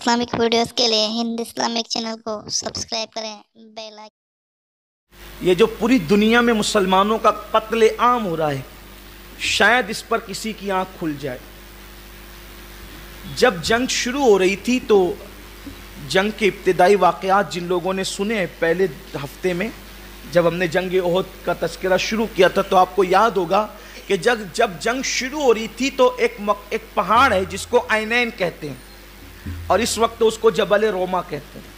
Islamic videos के लिए Hind Islamic channel को सब्सक्राइब करें, बेल आइकन। ये जो पूरी दुनिया में मुसलमानों का कत्ले आम हो रहा है, शायद इस पर किसी की आंख खुल जाए। जब जंग शुरू हो रही थी तो जंग के इब्तिदाई वाक़यात जिन लोगों ने सुने पहले हफ्ते में, जब हमने जंग ओहद का तज़किरा शुरू किया था, तो आपको याद होगा कि जब जंग शुरू हो रही थी तो एक पहाड़ है जिसको ऐनैन कहते हैं, और इस वक्त तो उसको जबल रोमा कहते हैं।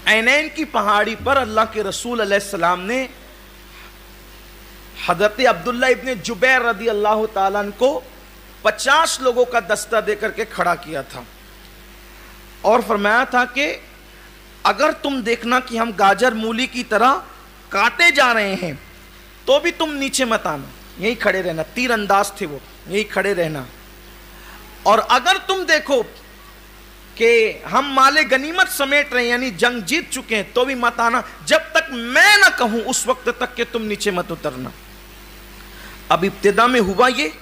ऐनैन की पहाड़ी पर अल्लाह के रसूल अलैहिस्सलाम ने हज़रत अब्दुल्ला इब्ने जुबैर रदी अल्लाह ताला अन्हु को 50 लोगों का दस्ता देकर के खड़ा किया था और फरमाया था कि अगर तुम देखना कि हम गाजर मूली की तरह काटे जा रहे हैं तो भी तुम नीचे मत आना, यहीं खड़े रहना। तीर अंदाज थे वो, यहीं खड़े रहना। और अगर तुम देखो कि हम माले गनीमत समेट रहे हैं, यानी जंग जीत चुके हैं, तो भी मत आना जब तक मैं ना कहूं, उस वक्त तक कि तुम नीचे मत उतरना। अब इब्तिदा में हुआ ये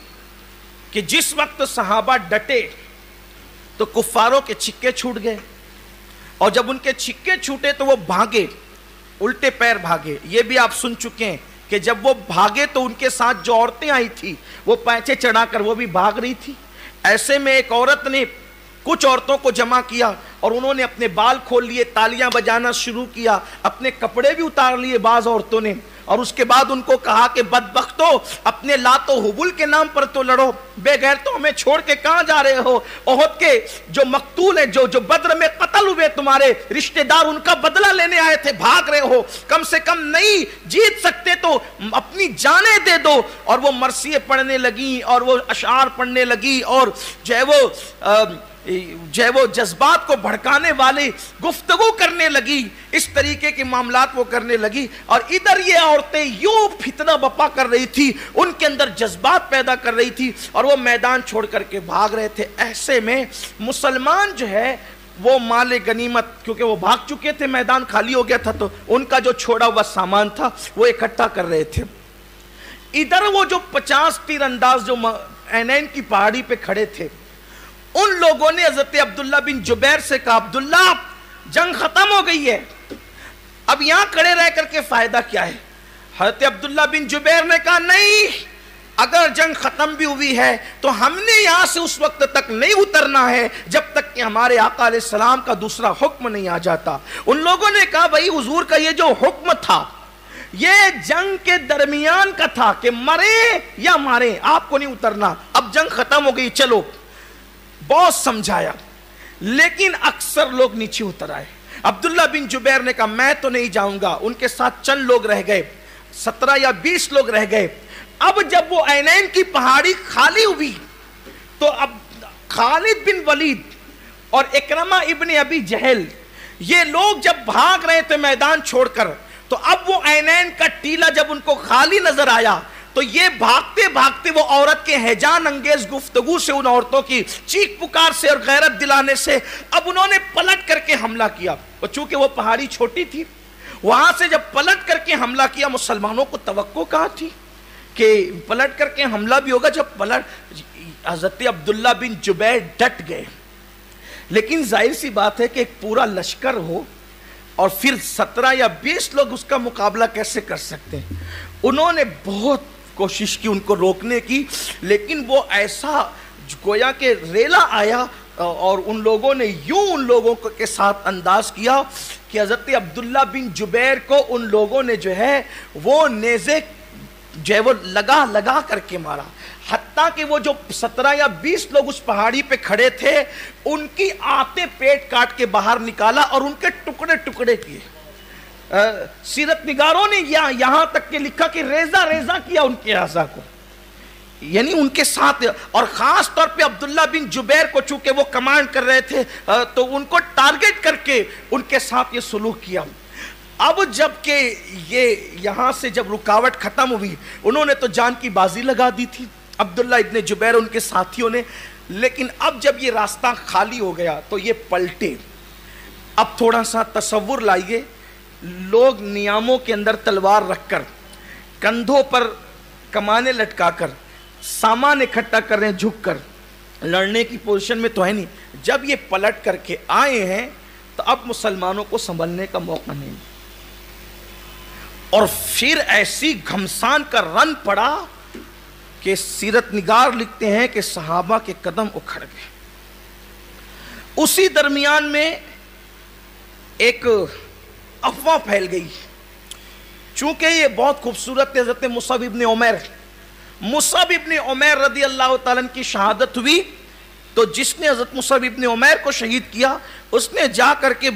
कि जिस वक्त सहाबा डटे तो कुफ्फारों के छिक्के छूट गए, और जब उनके छिक्के छूटे तो वो भागे, उल्टे पैर भागे। ये भी आप सुन चुके हैं कि जब वो भागे तो उनके साथ जो औरतें आई थी वो पैंचे चढ़ाकर वो भी भाग रही थी। ऐसे में एक औरत ने कुछ औरतों को जमा किया और उन्होंने अपने बाल खोल लिए, तालियां बजाना शुरू किया, अपने कपड़े भी उतार लिए बाज औरतों ने, और उसके बाद उनको कहा कि बदबख्तो, अपने लातो हुबुल के नाम पर तो लड़ो, बेगैर तो हमें छोड़ के कहां जा रहे हो? ओहद के जो मकतूल है, जो बद्र में कत्ल हुए तुम्हारे रिश्तेदार, उनका बदला लेने आए थे, भाग रहे हो। कम से कम नहीं जीत सकते तो अपनी जानें दे दो। और वो मरसिये पढ़ने लगी और वो अशार पढ़ने लगी और जो है वो जज्बात को भड़काने वाली गुफ्तगू करने लगी, इस तरीके के मामलात वो करने लगी। और इधर ये औरतें यूं फितना बपा कर रही थी, उनके अंदर जज्बात पैदा कर रही थी और वो मैदान छोड़ करके भाग रहे थे। ऐसे में मुसलमान जो है वो माले गनीमत, क्योंकि वो भाग चुके थे, मैदान खाली हो गया था, तो उनका जो छोड़ा हुआ सामान था वो इकट्ठा कर रहे थे। इधर वो जो 50 तीरंदाज जो ऐनैन की पहाड़ी पे खड़े थे, उन लोगों ने हज़रत अब्दुल्ला बिन जुबैर से कहा, अब्दुल्ला जंग खत्म हो गई है, अब यहां खड़े रह करके फायदा क्या है? हज़रत अब्दुल्ला बिन जुबैर ने कहा, नहीं, अगर जंग खत्म भी हुई है तो हमने यहां से उस वक्त तक नहीं उतरना है जब तक कि हमारे आका अलैहिस्सलाम का दूसरा हुक्म नहीं आ जाता। उन लोगों ने कहा, भाई हुजूर का ये जो हुक्म था ये जंग के दरमियान का था कि मरे या मारे, आपको नहीं उतरना। अब जंग खत्म हो गई, चलो। बहुत समझाया, लेकिन अक्सर लोग नीचे उतर आए। अब्दुल्ला बिन जुबैर ने कहा, मैं तो नहीं जाऊंगा। उनके साथ चंद लोग रह गए, 17 या 20 लोग रह गए। अब जब वो ऐनैन की पहाड़ी खाली हुई तो अब खालिद बिन वलीद और इकरमा इब्ने अबी जहल, ये लोग जब भाग रहे थे मैदान छोड़कर, तो अब वो ऐनैन का टीला जब उनको खाली नजर आया तो ये भागते भागते वो औरत के हैजान अंगेज गुफ्तगू से, उन औरतों की चीख पुकार से और गैरत दिलाने से अब उन्होंने पलट करके हमला किया। और चूंकि वो पहाड़ी छोटी थी, वहां से जब पलट करके हमला किया, मुसलमानों को तवक्को कहाँ थी कि पलट करके हमला भी होगा। जब पलट, हज़रत अब्दुल्ला बिन जुबैर डट गए, लेकिन जाहिर सी बात है कि एक पूरा लश्कर हो और फिर 17 या 20 लोग उसका मुकाबला कैसे कर सकते हैं। उन्होंने बहुत कोशिश की उनको रोकने की, लेकिन वो ऐसा गोया के रेला आया और उन लोगों ने यूं उन लोगों के साथ अंदाज किया कि हज़रत अब्दुल्ला बिन जुबैर को उन लोगों ने जो है वो नेज़े जो है वो लगा करके मारा। हत्ता कि वो जो 17 या 20 लोग उस पहाड़ी पे खड़े थे, उनकी आते पेट काट के बाहर निकाला और उनके टुकड़े टुकड़े किए। सीरत निगारों ने यहां तक के लिखा कि रेजा रेजा किया उनके आज़ा को, यानी उनके साथ। और खास तौर पे अब्दुल्ला बिन जुबैर को, चूंकि वो कमांड कर रहे थे, तो उनको टारगेट करके उनके साथ ये सुलूक किया। अब जबकि ये यहां से जब रुकावट खत्म हुई, उन्होंने तो जान की बाजी लगा दी थी, अब्दुल्ला इब्ने जुबैर उनके साथियों ने। लेकिन अब जब ये रास्ता खाली हो गया तो ये पलटे। अब थोड़ा सा तसव्वुर लाइए, लोग नियामों के अंदर तलवार रखकर, कंधों पर कमाने लटकाकर, सामान इकट्ठा कर रहे हैं झुककर, لڑنے کی پوزیشن میں تو ہے نہیں. جب یہ پلٹ کر کے آئے ہیں تو اب مسلمانوں کو سنبھلنے کا موقع نہیں. اور پھر ایسی گھمسان کا رن پڑا کہ سیرت نگار لکھتے ہیں کہ صحابہ کے قدم اکھڑ گئے. اسی درمیان میں ایک افواہ پھیل گئی. چونکہ یہ بہت خوبصورت حضرت مصعب ابن عمیر رضی اللہ تعالیٰ عنہ کی شہادت ہوئی تو جس نے حضرت مصعب ابن عمیر کو شہید کیا اس نے جا کر کے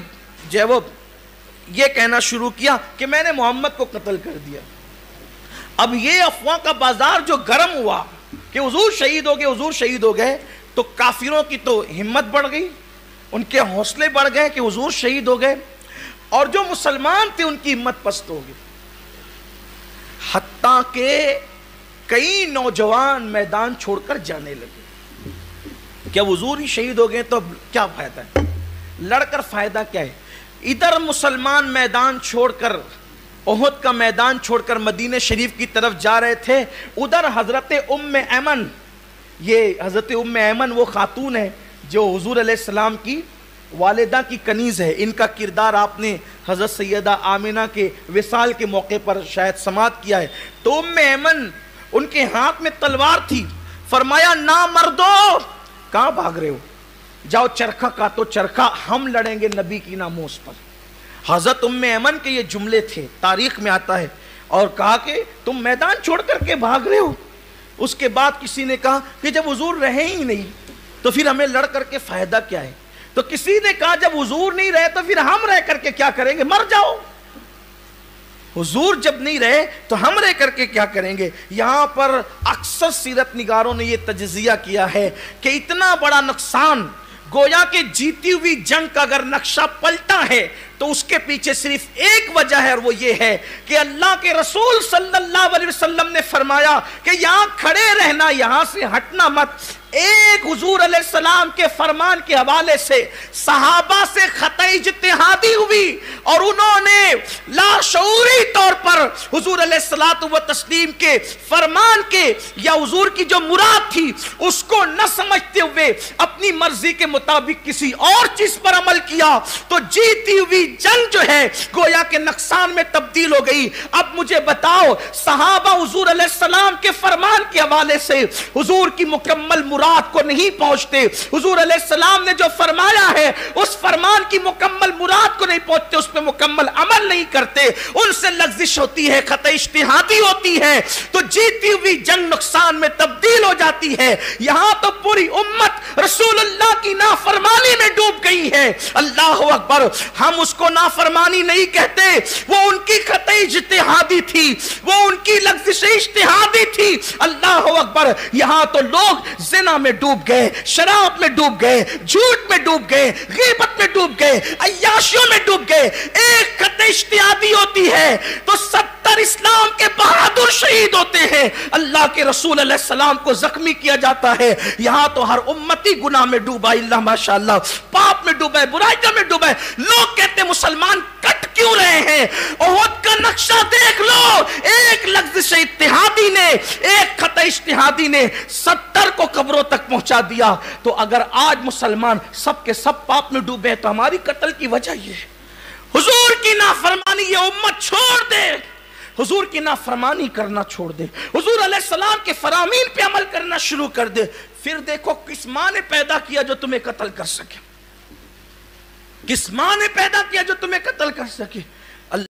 یہ کہنا شروع کیا کہ میں نے محمد کو قتل کر دیا. اب یہ افواہ کا بازار جو گرم ہوا کہ حضور شہید ہو گئے تو کافروں کی تو ہمت بڑھ گئی, ان کے حوصلے بڑھ گئے کہ حضور شہید ہو گئے, اور جو مسلمان تھے ان کی ہمت پست ہو گئی. حتیٰ کہ کئی نوجوان میدان چھوڑ کر جانے لگے. کیا حضور ہی شہید ہو گئے تو اب کیا فائدہ ہے, لڑ کر فائدہ کیا ہے. ادھر مسلمان میدان چھوڑ کر, احد کا میدان چھوڑ کر مدینہ شریف کی طرف جا رہے تھے. ادھر حضرت ام ایمن, یہ حضرت ام ایمن وہ خاتون ہے جو حضور علیہ السلام کی والدہ کی کنیز ہے. ان کا کردار آپ نے حضرت سیدہ آمنہ کے وصال کے موقع پر شاید سماعت کیا ہے. تو ام ایمن, ان کے ہاتھ میں تلوار تھی. فرمایا نا مردو, کہاں بھاگ رہے ہو, جاؤ چرخہ کاٹو چرخہ, ہم لڑیں گے نبی کی ناموس پر. حضرت ام ایمن کے یہ جملے تھے, تاریخ میں آتا ہے. اور کہا کہ تم میدان چھوڑ کر کے بھاگ رہے ہو. اس کے بعد کسی نے کہا کہ جب حضور رہے ہی نہیں تو پھر ہمیں لڑ کر کے فائدہ کیا ہے. تو کسی نے کہا جب حضور نہیں رہے تو پھر ہم رہ کر کے کیا کریں گے, مر جاؤ. حضور جب نہیں رہے تو ہم رہ کر کے کیا کریں گے. یہاں پر اکثر سیرت نگاروں نے یہ تجزیہ کیا ہے کہ اتنا بڑا نقصان, گویا کہ جیتی ہوئی جنگ کا اگر نقشہ پلٹا ہے تو اس کے پیچھے صرف ایک وجہ ہے, اور وہ یہ ہے کہ اللہ کے رسول صلی اللہ علیہ وسلم نے فرمایا کہ یہاں کھڑے رہنا, یہاں سے ہٹنا مت. ایک حضور علیہ السلام کے فرمان کے حوالے سے صحابہ سے خطۂ اجتہادی ہوئی اور انہوں نے لاشعوری طور پر حضور علیہ الصلوۃ والتسلیم کے فرمان کے یا حضور کی جو مراد تھی اس کو نہ سمجھتے ہوئے اپنی مرضی کے مطابق کسی اور چیز پر عمل کیا, تو جیتی ہوئی جنگ جو ہے گویا کہ نقصان میں تبدیل ہو گئی. اب مجھے بتاؤ, صحابہ حضور علیہ السلام کے فرمان کے حوالے سے حضور کی مکمل مراد کو نہیں پہنچتے. حضور علیہ السلام نے جو فرمایا ہے اس فرمان کی مکمل مراد کو نہیں پہنچتے, اس پہ مکمل عمل نہیں کرتے, ان سے لغزش ہوتی ہے, خطۂ اجتہادی ہوتی ہے, تو جیتی ہوئی جنگ نقصان میں تبدیل ہو جاتی ہے. یہاں تو پوری امت رسول اللہ کی نافرمانی میں ڈوب گئی ہے. اللہ اکبر. ہم اس کو نافرمانی نہیں کہتے, وہ ان کی خطۂ اجتہادی تھی, وہ ان کی لغزش اجتہادی تھی. اللہ اکبر. یہاں تو لوگ زنا میں ڈوب گئے, شراب میں ڈوب گئے, جھوٹ میں ڈوب گئے, غیبت میں ڈوب گئے, عیاشیوں میں ڈوب گئے. ایک خطۂ اجتہادی ہوتی ہے تو 70 اسلام کے بہادر شہید ہوتے ہیں. اللہ کے رسول علیہ السلام کو زخمی کیا جاتا ہے. یہاں تو ہر امتی گناہ میں ڈوبا, اللہ ماشاءاللہ, پاپ میں ڈوبا ہے, برائیوں میں ڈوبا ہے. لوگ کہتے ہیں مسلمان کٹ کیوں رہے ہیں. احد کا نقشہ دیکھ لو, ایک لغزش اتحادی نے, ایک خطۂ اجتہادی نے 70 کو قبروں تک پہنچا دیا. تو اگر آج مسلمان سب کے سب پاپ میں ڈوبے تو ہماری قتل کی وجہ یہ ہے. حضور کی نافرمانی یہ امت چھوڑ دے, حضور کی نافرمانی کرنا چھوڑ دے, حضور علیہ السلام کے فرامین پہ عمل کرنا شروع کر دے. پھر دیکھو کس ماں نے پیدا کیا جو تمہیں قتل کر سکے, کس ماں نے پیدا کیا جو تمہیں قتل کر سکے.